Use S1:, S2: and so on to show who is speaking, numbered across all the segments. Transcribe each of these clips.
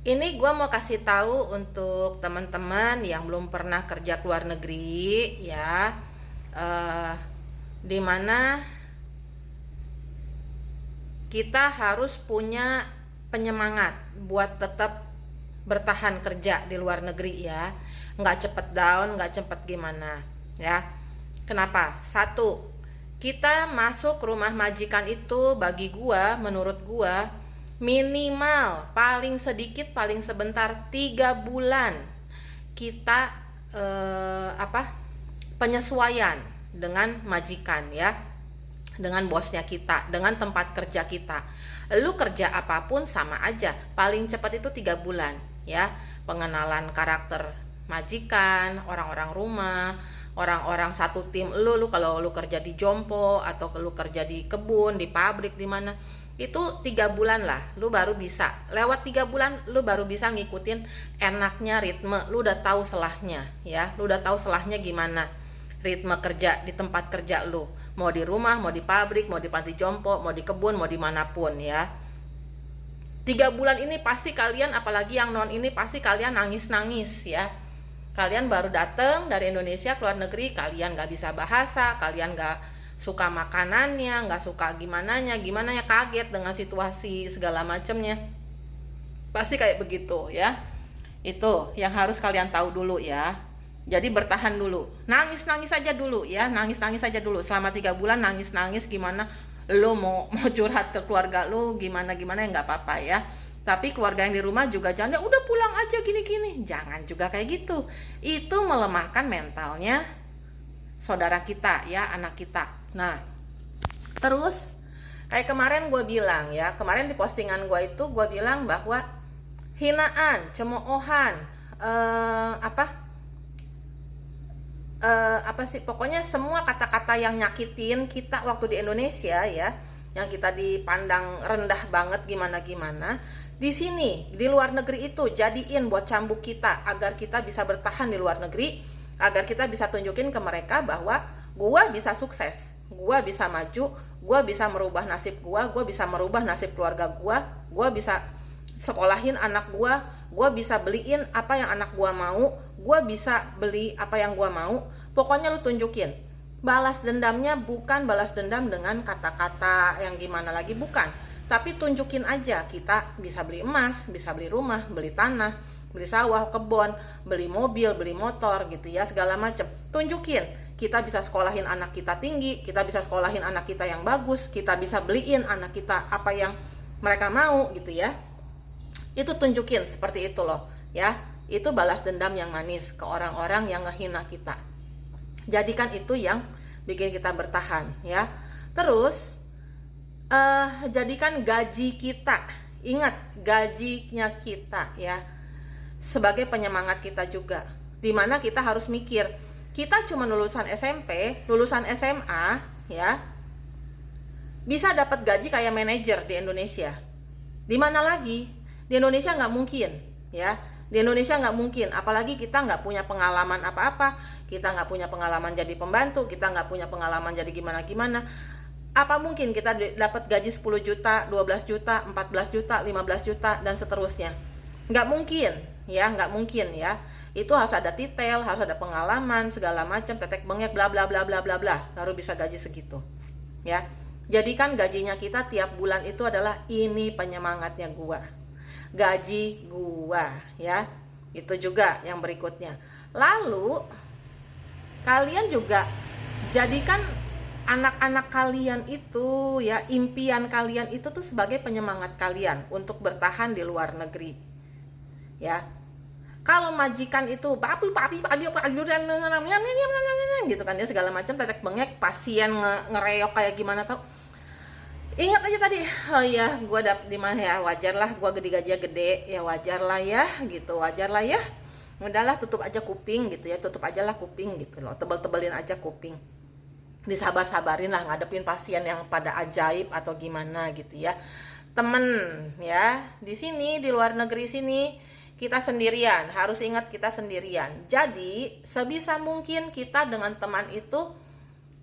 S1: Ini gue mau kasih tahu untuk teman-teman yang belum pernah kerja ke luar negeri, ya, eh, dimana kita harus punya penyemangat buat tetap bertahan kerja di luar negeri, ya, nggak cepet down, nggak cepet gimana, ya. Kenapa? Satu, kita masuk rumah majikan itu bagi gua, menurut gua, minimal paling sedikit paling sebentar 3 bulan kita apa, penyesuaian dengan majikan, ya, dengan bosnya kita, dengan tempat kerja kita. Lu kerja apapun sama aja, paling cepat itu 3 bulan, ya. Pengenalan karakter majikan, orang-orang rumah, orang-orang satu tim lu kalau lu kerja di Jompo atau lu kerja di kebun, di pabrik, di mana, itu 3 bulan lah lu baru bisa, lewat 3 bulan lu baru bisa ngikutin enaknya ritme, lu udah tahu selahnya, ya, lu udah tahu selahnya gimana ritme kerja di tempat kerja lu, mau di rumah, mau di pabrik, mau di panti jompo, mau di kebun, mau dimanapun, ya. 3 bulan ini pasti kalian, apalagi yang non ini, pasti kalian nangis-nangis, ya. Kalian baru datang dari Indonesia ke luar negeri, kalian gak bisa bahasa, kalian gak suka makanannya, gak suka gimana ya, kaget dengan situasi segala macemnya, pasti kayak begitu, ya. Itu yang harus kalian tahu dulu, ya. Jadi bertahan dulu, nangis-nangis aja dulu, ya, nangis-nangis aja dulu selama 3 bulan, nangis-nangis gimana, lu mau curhat ke keluarga lu gimana ya nggak apa-apa, ya. Tapi keluarga yang di rumah juga jangan, ya udah pulang aja gini-gini, jangan juga kayak gitu. Itu melemahkan mentalnya saudara kita, ya, anak kita. Nah, terus kayak kemarin gue bilang, ya, kemarin di postingan gue itu gue bilang bahwa hinaan, cemoohan, apa sih, pokoknya semua kata-kata yang nyakitin kita waktu di Indonesia, ya, yang kita dipandang rendah banget gimana di sini di luar negeri itu jadiin buat cambuk kita agar kita bisa bertahan di luar negeri, agar kita bisa tunjukin ke mereka bahwa gua bisa sukses, gua bisa maju, gua bisa merubah nasib gua bisa merubah nasib keluarga gua bisa sekolahin anak gua bisa beliin apa yang anak gua mau, gua bisa beli apa yang gua mau. Pokoknya lu tunjukin. Balas dendamnya bukan balas dendam dengan kata-kata yang gimana lagi, bukan. Tapi tunjukin aja kita bisa beli emas, bisa beli rumah, beli tanah, beli sawah, kebun, beli mobil, beli motor gitu, ya, segala macam. Tunjukin kita bisa sekolahin anak kita tinggi, kita bisa sekolahin anak kita yang bagus, kita bisa beliin anak kita apa yang mereka mau gitu, ya. Itu tunjukin seperti itu loh, ya. Itu balas dendam yang manis ke orang-orang yang ngehina kita. Jadikan itu yang bikin kita bertahan, ya. Terus jadikan gaji kita, ingat gajinya kita, ya, sebagai penyemangat kita juga. Dimana kita harus mikir, kita cuma lulusan SMP, lulusan SMA, ya, bisa dapat gaji kayak manajer di Indonesia. Di mana lagi? Di Indonesia nggak mungkin, ya. Di Indonesia nggak mungkin, apalagi kita nggak punya pengalaman apa-apa, kita nggak punya pengalaman jadi pembantu, kita nggak punya pengalaman jadi gimana-gimana. Apa mungkin kita dapat gaji 10 juta, 12 juta, 14 juta, 15 juta, dan seterusnya? Nggak mungkin, ya, nggak mungkin, ya. Itu harus ada titel, harus ada pengalaman, segala macam, tetek bengek, bla bla bla bla bla bla, baru bisa gaji segitu, ya. Jadikan gajinya kita tiap bulan itu adalah ini penyemangatnya gua, gaji gua, ya. Itu juga yang berikutnya. Lalu kalian juga jadikan anak-anak kalian itu, ya, impian kalian itu tuh sebagai penyemangat kalian untuk bertahan di luar negeri, ya. Kalau majikan itu papi gitu kan, ya, segala macam, tetek bengek, pasien ngereok kayak gimana tau. Ingat aja tadi, oh ya, gue dapet di mana, ya, wajar lah, gue gajinya gede, ya, wajar lah, ya, gitu, wajar lah, ya. Udahlah, tutup aja kuping gitu, ya, tutup aja lah kuping gitu loh, tebel-tebelin aja kuping, disabar-sabarin lah ngadepin pasien yang pada ajaib atau gimana gitu, ya. Temen, ya, di sini di luar negeri sini kita sendirian, harus ingat kita sendirian. Jadi sebisa mungkin kita dengan teman itu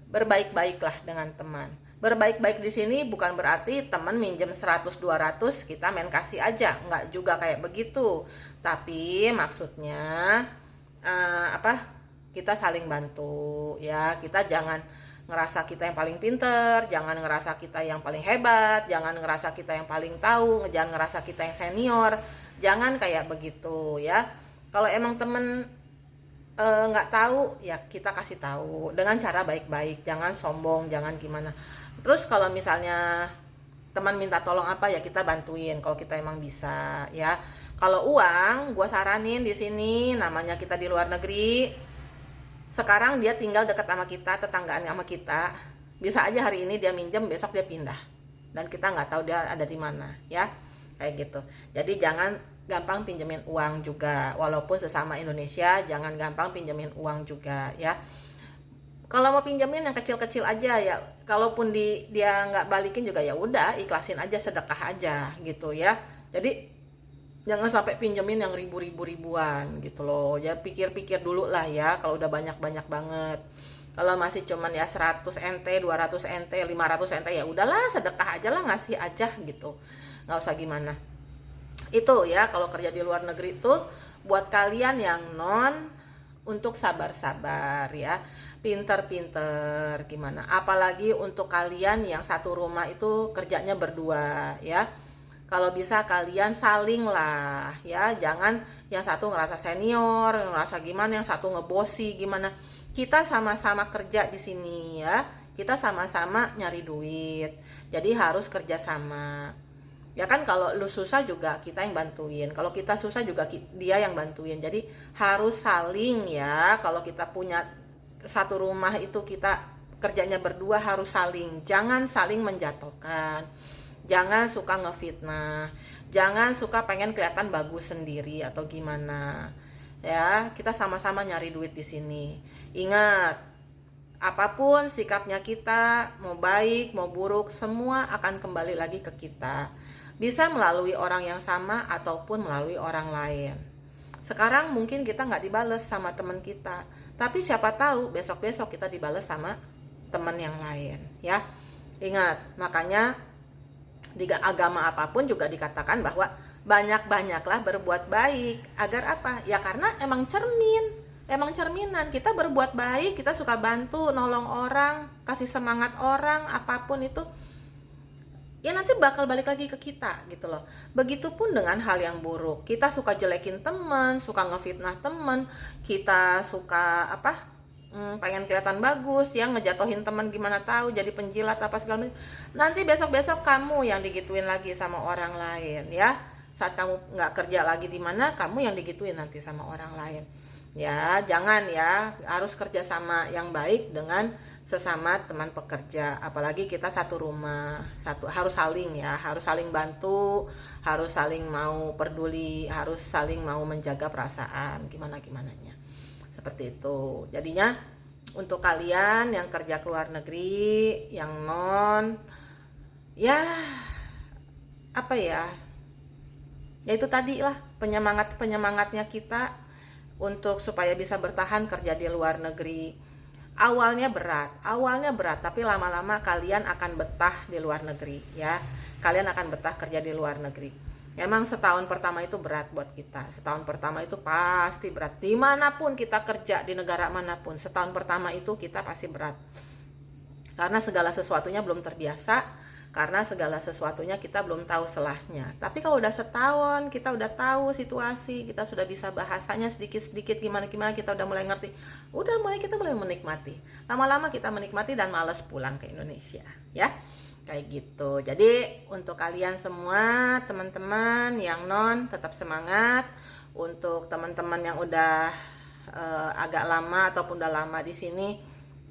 S1: berbaik-baiklah dengan teman. Berbaik-baik di sini bukan berarti teman minjem 100-200 kita main kasih aja, nggak juga kayak begitu. Tapi maksudnya kita saling bantu ya. Kita jangan ngerasa kita yang paling pinter, jangan ngerasa kita yang paling hebat, jangan ngerasa kita yang paling tahu, jangan ngerasa kita yang senior, jangan kayak begitu ya. Kalau emang temen nggak tahu ya kita kasih tahu dengan cara baik-baik, jangan sombong, jangan gimana. Terus kalau misalnya teman minta tolong apa ya kita bantuin kalau kita emang bisa ya. Kalau uang, gue saranin di sini, namanya kita di luar negeri. Sekarang dia tinggal dekat sama kita, tetanggaan sama kita. Bisa aja hari ini dia minjem, besok dia pindah. Dan kita nggak tahu dia ada di mana ya. Kayak gitu. Jadi jangan gampang pinjemin uang juga. Walaupun sesama Indonesia, jangan gampang pinjemin uang juga ya. Kalau mau pinjemin yang kecil-kecil aja ya, kalaupun dia nggak balikin juga ya udah ikhlasin aja, sedekah aja gitu ya. Jadi jangan sampai pinjemin yang ribuan gitu loh ya. Pikir-pikir dulu lah ya kalau udah banyak banget. Kalau masih cuman ya 100 NT, 200 NT, 500 NT ya udahlah sedekah aja lah, ngasih aja gitu, nggak usah gimana. Itu ya kalau kerja di luar negeri tuh buat kalian yang non, untuk sabar-sabar ya, pinter-pinter gimana. Apalagi untuk kalian yang satu rumah itu kerjanya berdua ya. Kalau bisa kalian saling lah ya, jangan yang satu ngerasa senior, ngerasa gimana, yang satu ngebosi gimana. Kita sama-sama kerja di sini ya, kita sama-sama nyari duit. Jadi harus kerja sama. Ya kan kalau lu susah juga kita yang bantuin, kalau kita susah juga dia yang bantuin. Jadi harus saling ya. Kalau kita punya satu rumah itu kita kerjanya berdua harus saling, jangan saling menjatuhkan, jangan suka ngefitnah, jangan suka pengen kelihatan bagus sendiri atau gimana ya. Kita sama-sama nyari duit di sini. Ingat, apapun sikapnya kita, mau baik mau buruk, semua akan kembali lagi ke kita. Bisa melalui orang yang sama ataupun melalui orang lain. Sekarang mungkin kita nggak dibales sama teman kita, tapi siapa tahu besok-besok kita dibales sama teman yang lain ya. Ingat, makanya di agama apapun juga dikatakan bahwa banyak-banyaklah berbuat baik. Agar apa? Ya karena emang cerminan kita berbuat baik, kita suka bantu, nolong orang, kasih semangat orang, apapun itu ya nanti bakal balik lagi ke kita gitu loh. Begitupun dengan hal yang buruk, kita suka jelekin teman, suka ngefitnah teman, kita suka pengen kelihatan bagus ya, ngejatohin teman, gimana tahu jadi penjilat apa segala macam. Nanti besok-besok kamu yang digituin lagi sama orang lain ya. Saat kamu nggak kerja lagi di mana, kamu yang digituin nanti sama orang lain ya. Jangan ya, harus kerja sama yang baik dengan sesama teman pekerja. Apalagi kita satu rumah, harus saling ya, harus saling bantu, harus saling mau peduli, harus saling mau menjaga perasaan gimananya seperti itu. Jadinya untuk kalian yang kerja ke luar negeri, yang non ya ya itu tadi lah penyemangatnya kita untuk supaya bisa bertahan kerja di luar negeri. Awalnya berat, tapi lama-lama kalian akan betah di luar negeri ya. Kalian akan betah kerja di luar negeri. Emang setahun pertama itu berat buat kita. Setahun pertama itu pasti berat. Dimanapun kita kerja, di negara manapun, setahun pertama itu kita pasti berat. Karena segala sesuatunya belum terbiasa, karena segala sesuatunya kita belum tahu selahnya. Tapi kalau udah setahun, kita udah tahu situasi, kita sudah bisa bahasanya sedikit-sedikit gimana kita udah mulai ngerti. Kita mulai menikmati. Lama-lama kita menikmati dan malas pulang ke Indonesia, ya. Kayak gitu. Jadi untuk kalian semua, teman-teman yang non, tetap semangat. Untuk teman-teman yang udah agak lama ataupun udah lama di sini,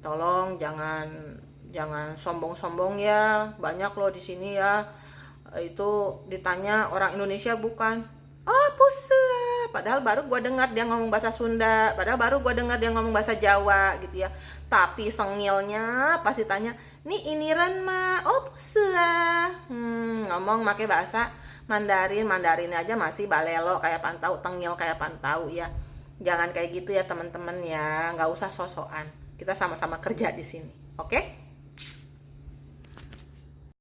S1: tolong jangan sombong-sombong ya. Banyak loh di sini ya, itu ditanya orang Indonesia bukan. Oh pusa, padahal baru gue dengar dia ngomong bahasa Sunda, padahal baru gue dengar dia ngomong bahasa Jawa gitu ya. Tapi sengilnya pasti tanya, nih iniran mah, oh pusa. Ngomong pakai bahasa Mandarinnya aja masih balelo kayak pantau, tengil kayak pantau ya. Jangan kayak gitu ya teman-teman ya, nggak usah sosokan. Kita sama-sama kerja di sini, oke?